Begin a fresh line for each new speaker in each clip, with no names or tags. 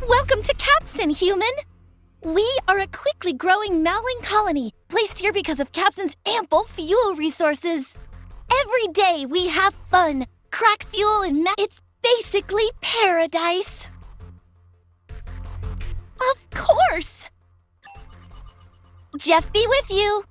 Welcome to Capson, human! We are a quickly growing Mowling colony, placed here because of Capson's ample fuel resources. Every day we have fun, crack fuel, and it's basically paradise. Of course! Jeff be with you!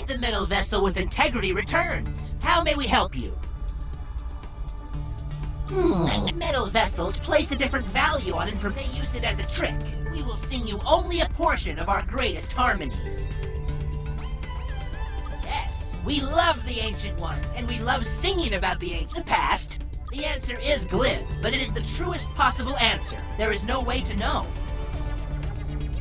The metal vessel with integrity returns. How may we help you? Metal vessels place a different value on information. They use it as a trick. We will sing you only a portion of our greatest harmonies. Yes, we love the Ancient One, and we love singing about the past. The answer is glib, but it is the truest possible answer. There is no way to know.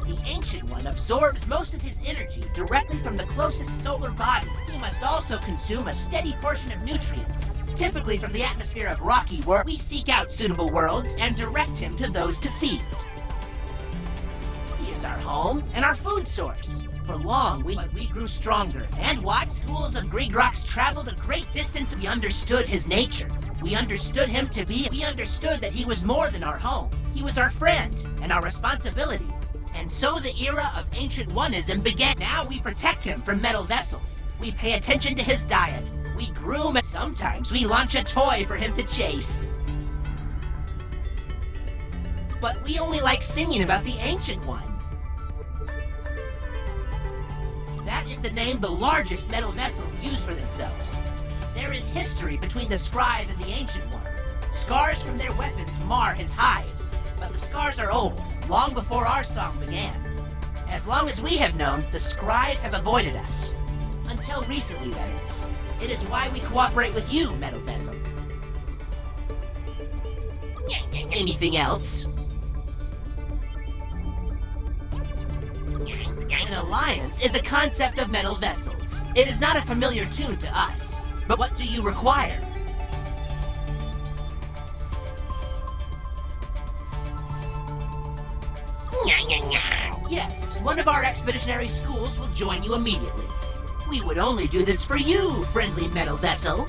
The Ancient One absorbs most of his energy directly from the closest solar body. He must also consume a steady portion of nutrients, typically from the atmosphere of rocky worlds. We seek out suitable worlds and direct him to those to feed. He is our home and our food source. For long, we grew stronger and watched schools of Grigrox traveled a great distance. We understood his nature. We understood him to be. We understood that he was more than our home. He was our friend and our responsibility. And so the era of ancient oneism began. Now we protect him from metal vessels. We pay attention to his diet. We groom and sometimes we launch a toy for him to chase. But we only like singing about the Ancient One. That is the name the largest metal vessels use for themselves. There is history between the scribe and the Ancient One. Scars from their weapons mar his hide. But the scars are old, long before our song began. As long as we have known, the scribe have avoided us. Until recently, that is. It is why we cooperate with you, Metal Vessel. Anything else? An alliance is a concept of metal vessels. It is not a familiar tune to us. But what do you require? Yes, one of our expeditionary schools will join you immediately. We would only do this for you, friendly metal vessel.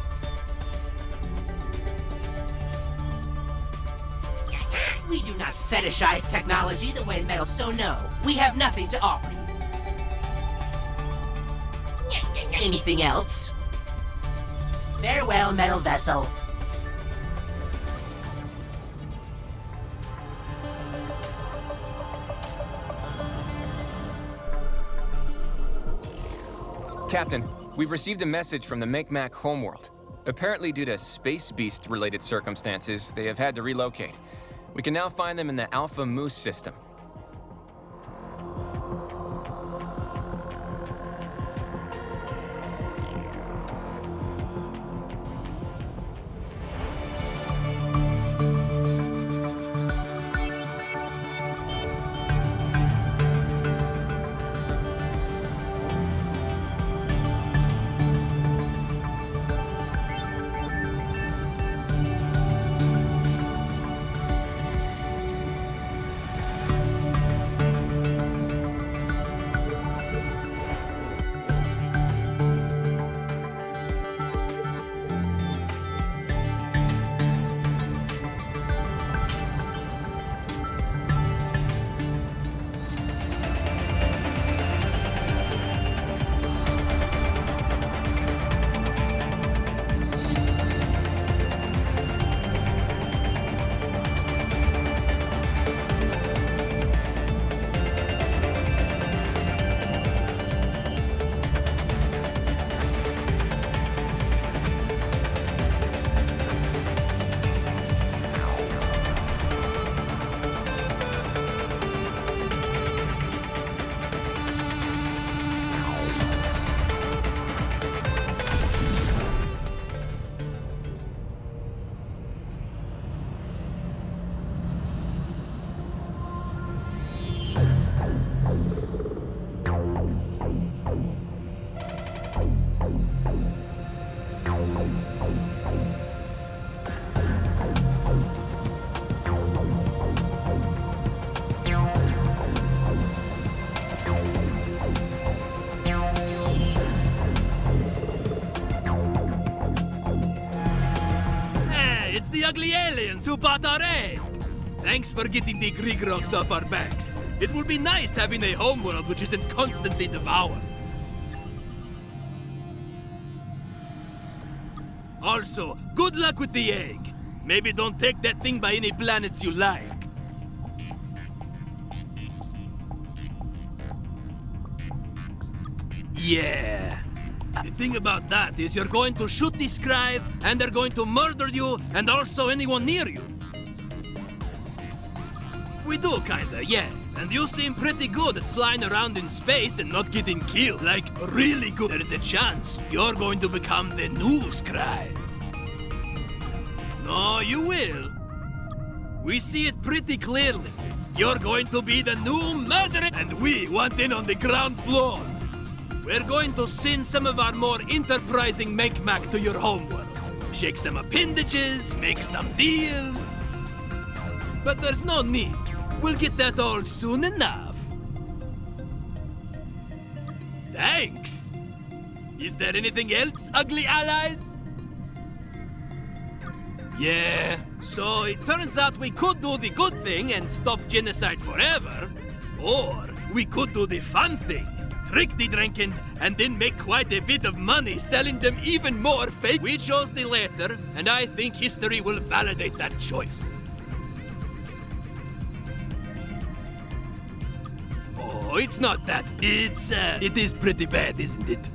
We do not fetishize technology the way metal, so no, we have nothing to offer you. Anything else? Farewell, metal vessel.
Captain, we've received a message from the Micmac homeworld. Apparently due to space beast-related circumstances, they have had to relocate. We can now find them in the Alpha Moose system.
The ugly aliens who bought our egg! Thanks for getting the Grigrox off our backs. It will be nice having a homeworld which isn't constantly devoured. Also, good luck with the egg. Maybe don't take that thing by any planets you like. Yeah, The thing about that is you're going to shoot the scribe, and they're going to murder you, and also anyone near you. We do, kinda, yeah. And you seem pretty good at flying around in space and not getting killed. Like, really good. There is a chance you're going to become the new scribe. No, you will. We see it pretty clearly. You're going to be the new murderer, and we want in on the ground floor. We're going to send some of our more enterprising Make-Mac to your homeworld. Shake some appendages, make some deals. But there's no need. We'll get that all soon enough. Thanks. Is there anything else, ugly allies? Yeah, so it turns out we could do the good thing and stop genocide forever. Or we could do the fun thing. Trick the Drinking, and then make quite a bit of money selling them even more fake. We chose the latter, and I think history will validate that choice. Oh, it's not that. It is pretty bad, isn't it?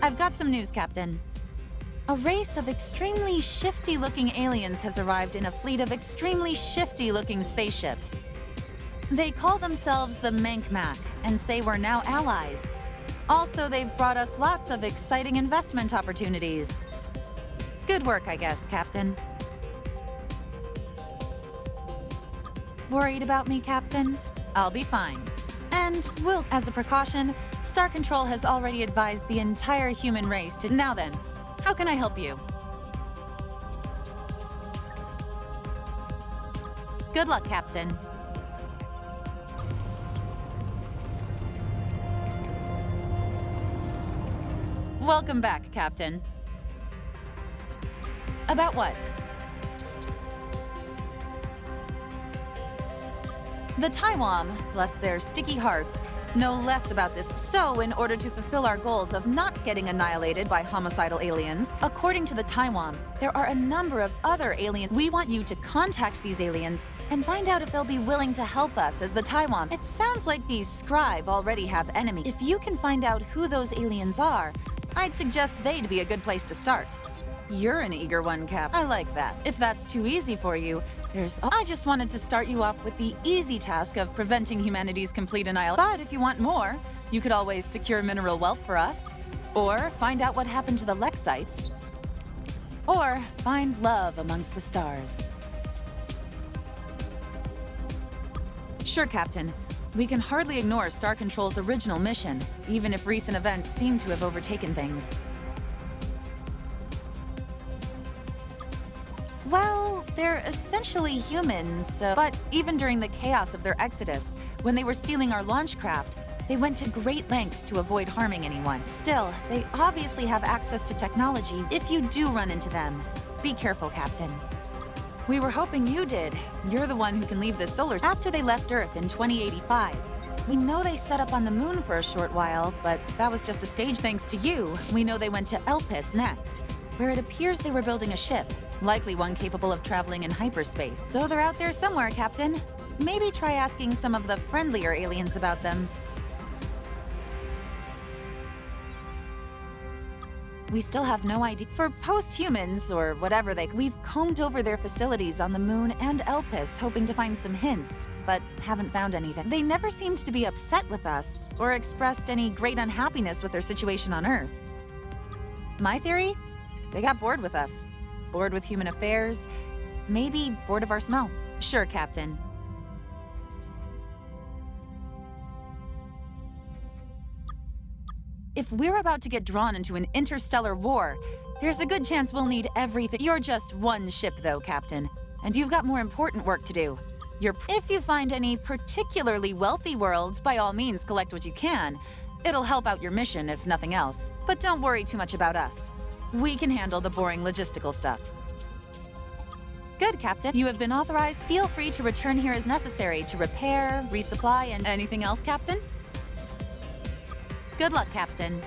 I've got some news, Captain. A race of extremely shifty-looking aliens has arrived in a fleet of extremely shifty-looking spaceships. They call themselves the Mac and say we're now allies. Also, they've brought us lots of exciting investment opportunities. Good work, I guess, Captain. Worried about me, Captain? I'll be fine. And, well, as a precaution, Star Control has already advised the entire human race to... Now then, how can I help you? Good luck, Captain. Welcome back, Captain. About what? The Taiwan, bless their sticky hearts, know less about this. So, in order to fulfill our goals of not getting annihilated by homicidal aliens, according to the Taiwan, there are a number of other aliens. We want you to contact these aliens and find out if they'll be willing to help us as the Taiwan. It sounds like these Scribe already have enemies. If you can find out who those aliens are, I'd suggest they'd be a good place to start. You're an eager one, Cap. I like that. If that's too easy for you, I just wanted to start you off with the easy task of preventing humanity's complete annihilation. But if you want more, you could always secure mineral wealth for us, or find out what happened to the Lexites, or find love amongst the stars. Sure, Captain. We can hardly ignore Star Control's original mission, even if recent events seem to have overtaken things. Well, they're essentially humans, but even during the chaos of their exodus, when they were stealing our launch craft, they went to great lengths to avoid harming anyone. Still, they obviously have access to technology if you do run into them. Be careful, Captain. We were hoping you did. You're the one who can leave the solar... After they left Earth in 2085, we know they set up on the moon for a short while, but that was just a stage. Thanks to you, we know they went to Elpis next, where it appears they were building a ship. Likely one capable of traveling in hyperspace. So they're out there somewhere, Captain. Maybe try asking some of the friendlier aliens about them. We still have no idea. For post-humans, or whatever we've combed over their facilities on the moon and Elpis, hoping to find some hints, but haven't found anything. They never seemed to be upset with us, or expressed any great unhappiness with their situation on Earth. My theory? They got bored with us. Bored with human affairs, maybe bored of our smell. Sure, Captain. If we're about to get drawn into an interstellar war, there's a good chance we'll need everything. You're just one ship, though, Captain, and you've got more important work to do. If you find any particularly wealthy worlds, by all means collect what you can. It'll help out your mission, if nothing else. But don't worry too much about us. We can handle the boring logistical stuff. Good, Captain. You have been authorized. Feel free to return here as necessary to repair, resupply, and anything else, Captain? Good luck, Captain.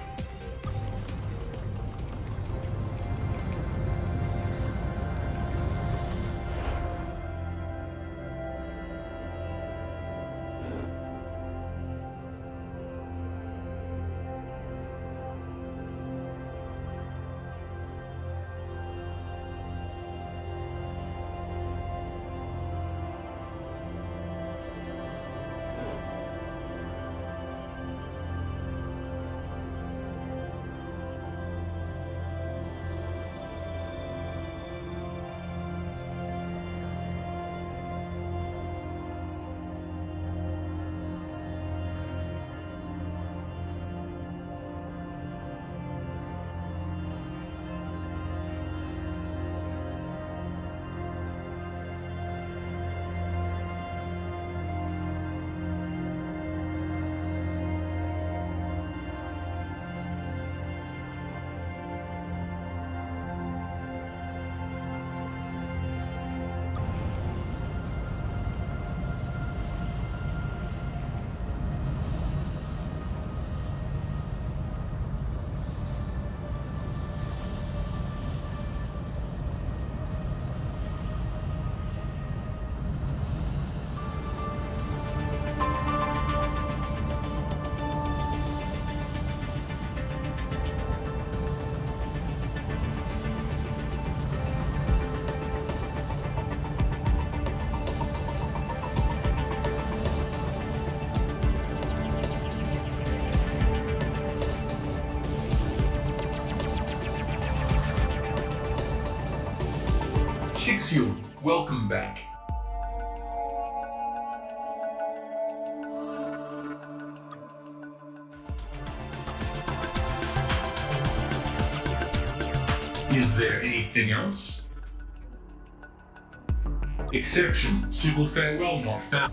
Signori, welcome back. Is there anything else? Exception, civil farewell not found.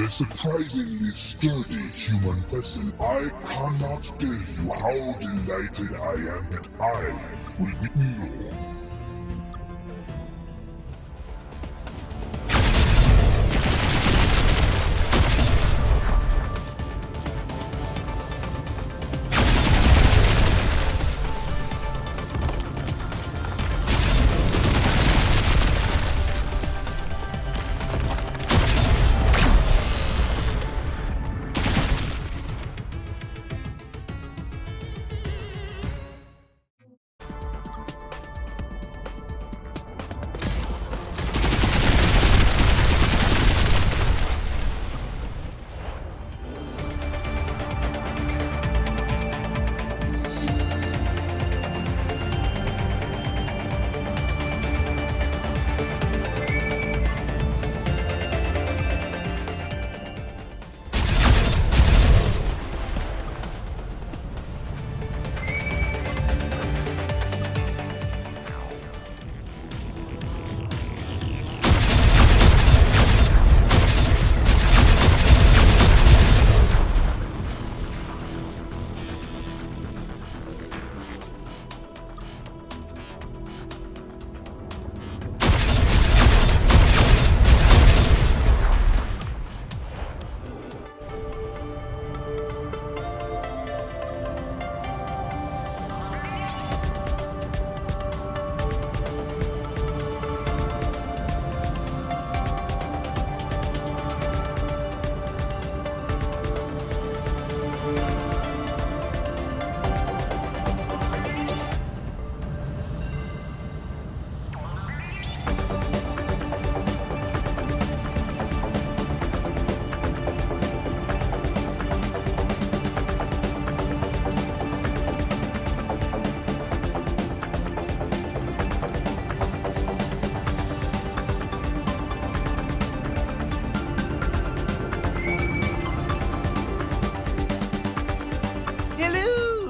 a surprisingly sturdy human vessel. I cannot tell you how delighted I am that I will be no.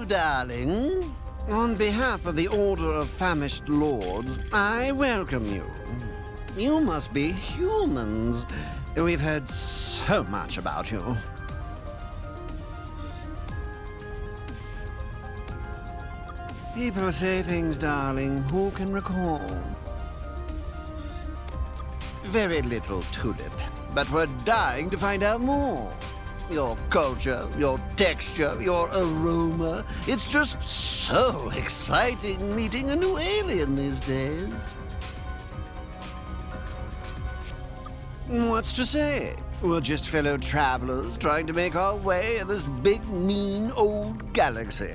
Darling, on behalf of the Order of Phamysht Lords, I welcome you. You must be humans. We've heard so much about you. People say things, darling. Who can recall? Very little tulip, but we're dying to find out more. Your culture, your texture, your aroma. It's just so exciting meeting a new alien these days. What's to say? We're just fellow travelers trying to make our way in this big, mean, old galaxy.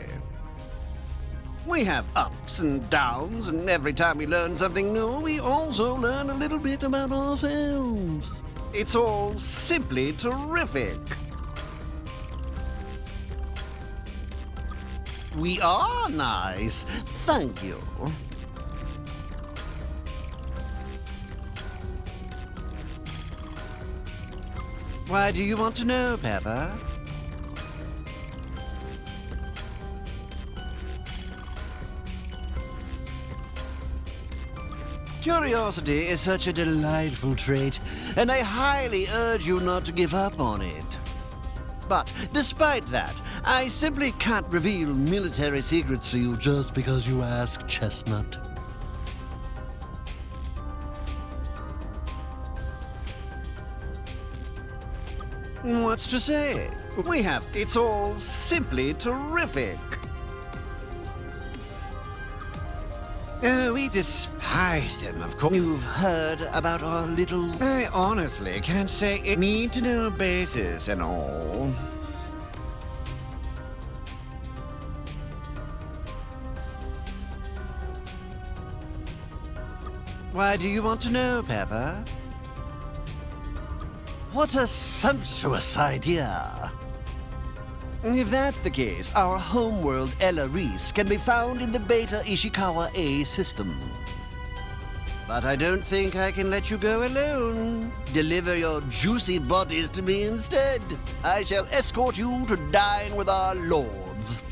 We have ups and downs, and every time we learn something new, we also learn a little bit about ourselves. It's all simply terrific. We are nice. Thank you. Why do you want to know, Pepper? Curiosity is such a delightful trait, and I highly urge you not to give up on it. But despite that, I simply can't reveal military secrets to you just because you ask, Chestnut. What's to say? It's all simply terrific. We despise them, of course. You've heard about our little... I honestly can't say it need-to-know basis and all. Why do you want to know, Pepper? What a sumptuous idea! If that's the case, our homeworld Ella Reese can be found in the Beta Ishikawa A system. But I don't think I can let you go alone. Deliver your juicy bodies to me instead. I shall escort you to dine with our lords.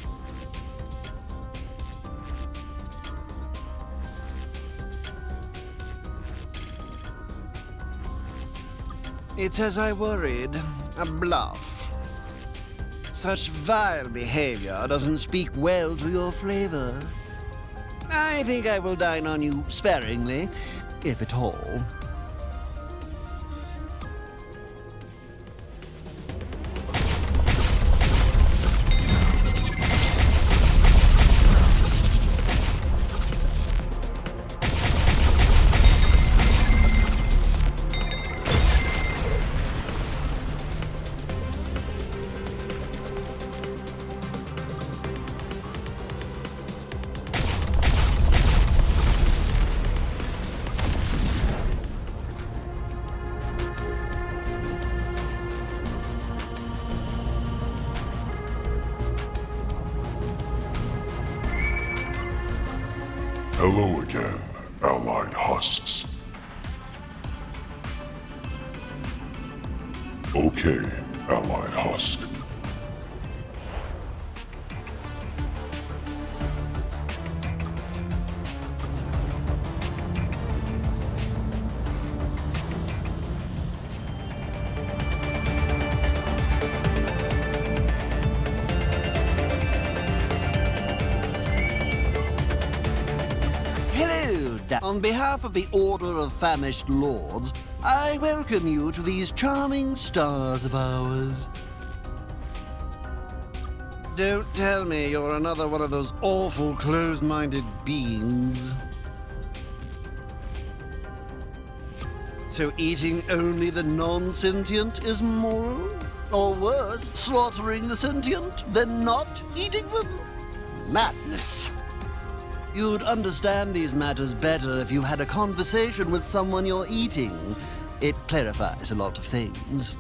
It's as I worried. A bluff. Such vile behavior doesn't speak well to your flavor. I think I will dine on you sparingly, if at all.
Hello again, allied husks. Okay, allied husk.
On behalf of the Order of Phamysht Lords, I welcome you to these charming stars of ours. Don't tell me you're another one of those awful closed-minded beings. So eating only the non-sentient is moral? Or worse, slaughtering the sentient, then not eating them? Madness. You'd understand these matters better if you had a conversation with someone you're eating. It clarifies a lot of things.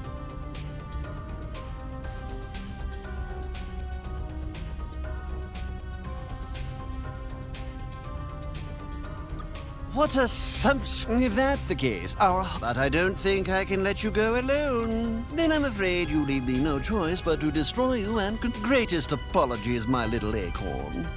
What assumption, if that's the case. But I don't think I can let you go alone. Then I'm afraid you leave me no choice but to destroy you, and greatest apologies, my little acorn.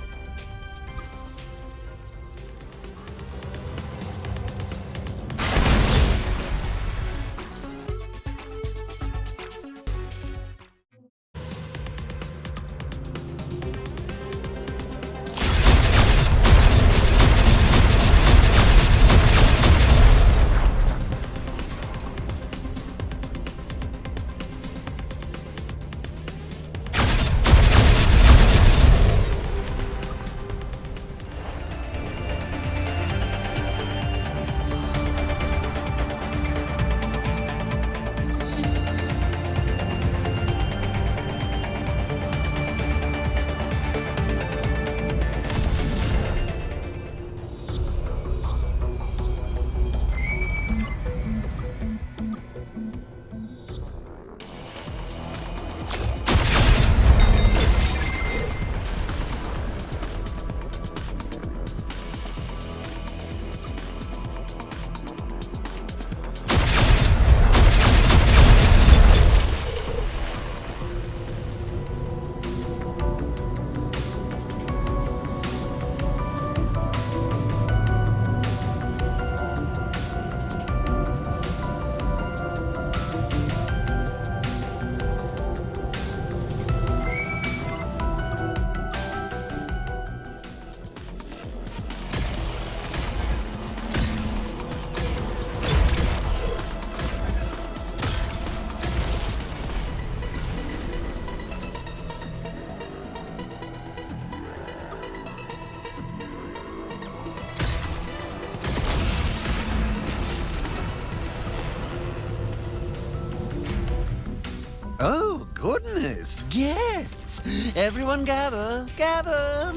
Oh, goodness! Guests! Everyone gather! Gather!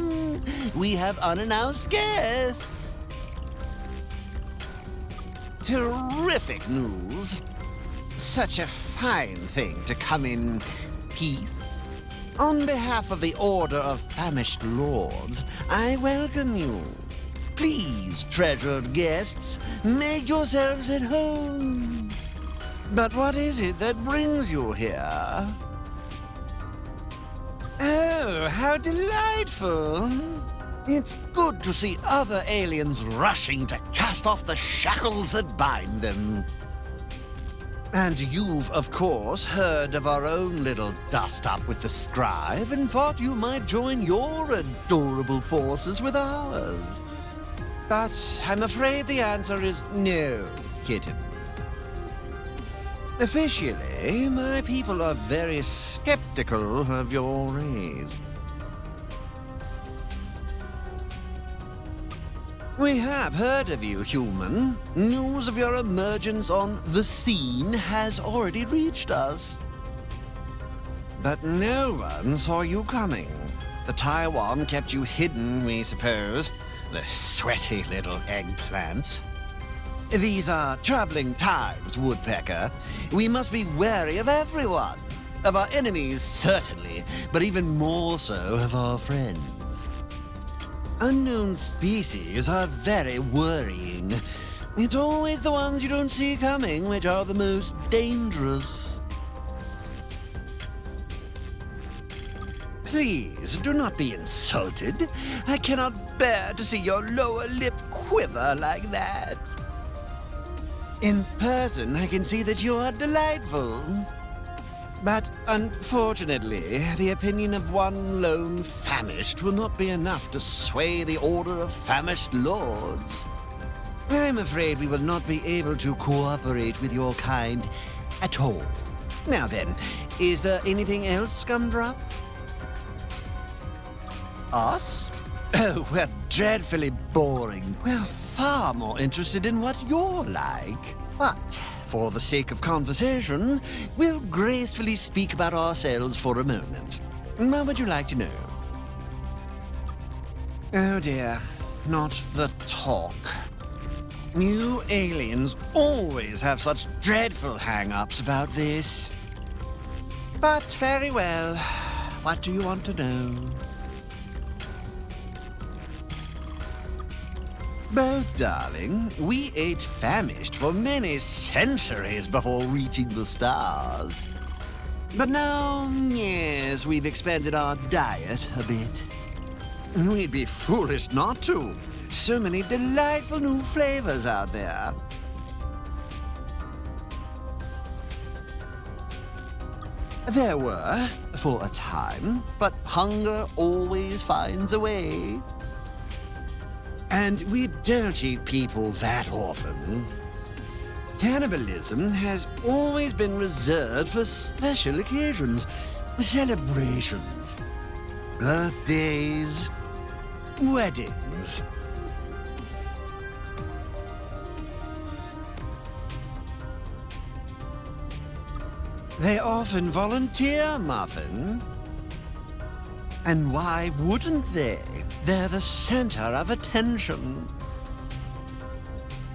We have unannounced guests! Terrific news! Such a fine thing to come in peace. On behalf of the Order of Phamysht Lords, I welcome you. Please, treasured guests, make yourselves at home. But what is it that brings you here? Oh, how delightful! It's good to see other aliens rushing to cast off the shackles that bind them. And you've, of course, heard of our own little dust-up with the scribe and thought you might join your adorable forces with ours. But I'm afraid the answer is no, kitten. Officially, my people are very skeptical of your race. We have heard of you, human. News of your emergence on the scene has already reached us. But no one saw you coming. The Taiwan kept you hidden, we suppose. The sweaty little eggplants. These are troubling times, Woodpecker. We must be wary of everyone. Of our enemies, certainly, but even more so of our friends. Unknown species are very worrying. It's always the ones you don't see coming which are the most dangerous. Please, do not be insulted. I cannot bear to see your lower lip quiver like that. In person, I can see that you are delightful. But unfortunately, the opinion of one lone Phamysht will not be enough to sway the order of Phamysht lords. I'm afraid we will not be able to cooperate with your kind at all. Now then, is there anything else, Gumdrop? Us? Oh, we're dreadfully boring. We're far more interested in what you're like. But for the sake of conversation, we'll gracefully speak about ourselves for a moment. What would you like to know? Oh dear, not the talk. You aliens always have such dreadful hang-ups about this. But very well. What do you want to know? Both, darling. We ate Phamysht for many centuries before reaching the stars. But now, yes, we've expanded our diet a bit. We'd be foolish not to. So many delightful new flavors out there. There were, for a time, but hunger always finds a way. And we don't eat people that often. Cannibalism has always been reserved for special occasions, celebrations, birthdays, weddings. They often volunteer, Muffin. And why wouldn't they? They're the center of attention.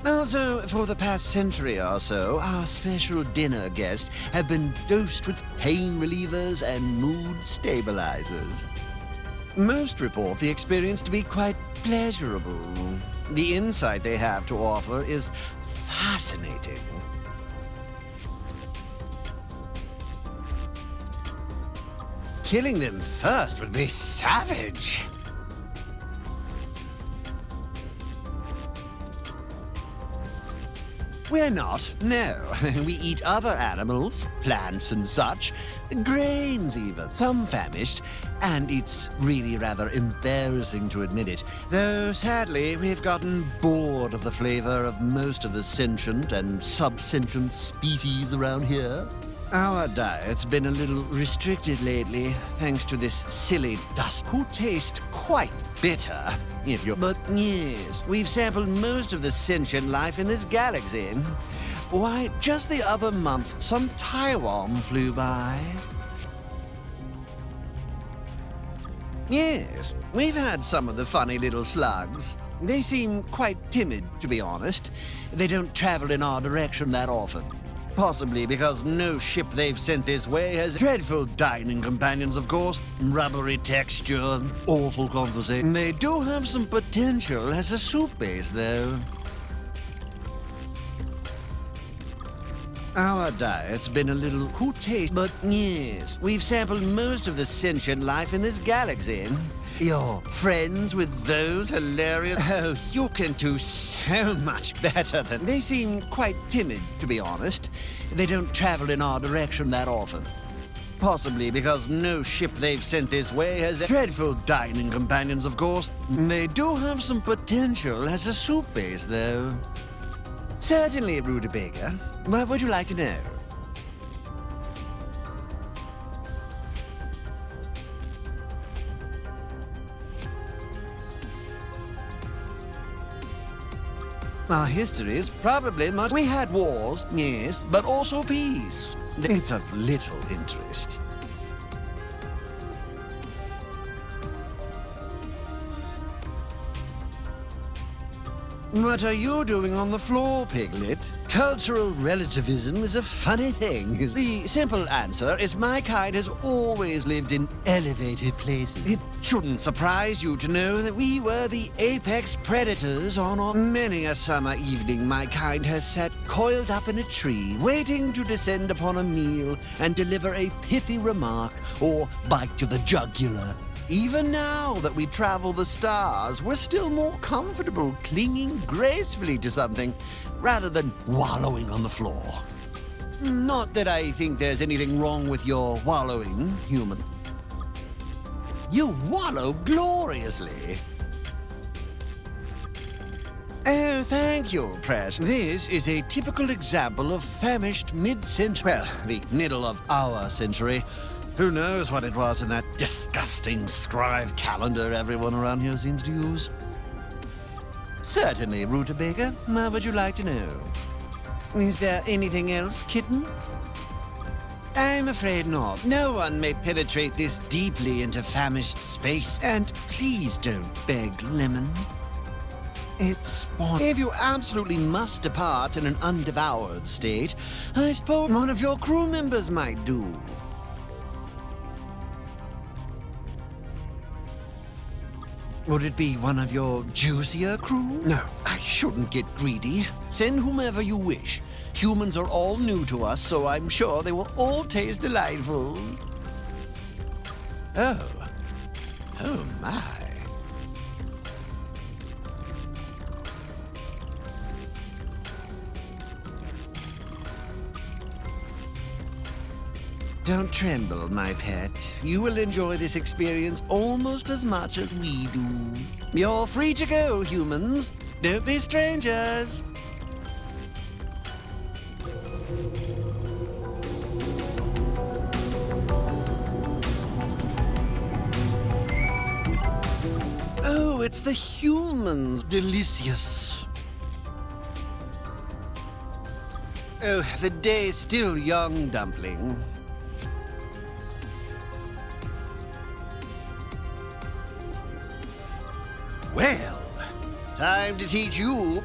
Also, for the past century or so, our special dinner guests have been dosed with pain relievers and mood stabilizers. Most report the experience to be quite pleasurable. The insight they have to offer is fascinating. Killing them first would be savage. We're not, no. We eat other animals, plants and such, grains even, some famished, and it's really rather embarrassing to admit it, though sadly we've gotten bored of the flavor of most of the sentient and sub-sentient species around here. Our diet's been a little restricted lately, thanks to this silly dust who taste quite bitter, if you're... But yes, we've sampled most of the sentient life in this galaxy. Why, just the other month, some Taiwan flew by. Yes, we've had some of the funny little slugs. They seem quite timid, to be honest. They don't travel in our direction that often. Possibly because no ship they've sent this way has dreadful dining companions, of course. Rubbery texture, awful conversation. They do have some potential as a soup base, though. Our diet's been a little who taste, but yes, we've sampled most of the sentient life in this galaxy. You're friends with those hilarious... Oh, you can do so much better than... They seem quite timid, to be honest. They don't travel in our direction that often. Possibly because no ship they've sent this way has... Dreadful dining companions, of course. They do have some potential as a soup base, though. Certainly, Rutabaga. What would you like to know? Our history is probably much... We had wars, yes, but also peace. It's of little interest. What are you doing on the floor, Piglet? Cultural relativism is a funny thing. The simple answer is my kind has always lived in elevated places. It shouldn't surprise you to know that we were the apex predators on many a summer evening. My kind has sat coiled up in a tree, waiting to descend upon a meal and deliver a pithy remark or bite to the jugular. Even now that we travel the stars, we're still more comfortable clinging gracefully to something rather than wallowing on the floor. Not that I think there's anything wrong with your wallowing, human. You wallow gloriously. Oh, thank you, Pratt. This is a typical example of Phamysht mid-century, well, the middle of our century. Who knows what it was in that disgusting scribe calendar everyone around here seems to use? Certainly, Rutabaga. What would you like to know? Is there anything else, kitten? I'm afraid not. No one may penetrate this deeply into Phamysht space. And please don't beg, Lemon. It's fun. If you absolutely must depart in an undevoured state, I suppose one of your crew members might do. Would it be one of your juicier crew? No, I shouldn't get greedy. Send whomever you wish. Humans are all new to us, so I'm sure they will all taste delightful. Oh. Oh, my. Don't tremble, my pet. You will enjoy this experience almost as much as we do. You're free to go, humans. Don't be strangers. Oh, it's the humans. Delicious. Oh, the day's still young, Dumpling. Well, time to teach you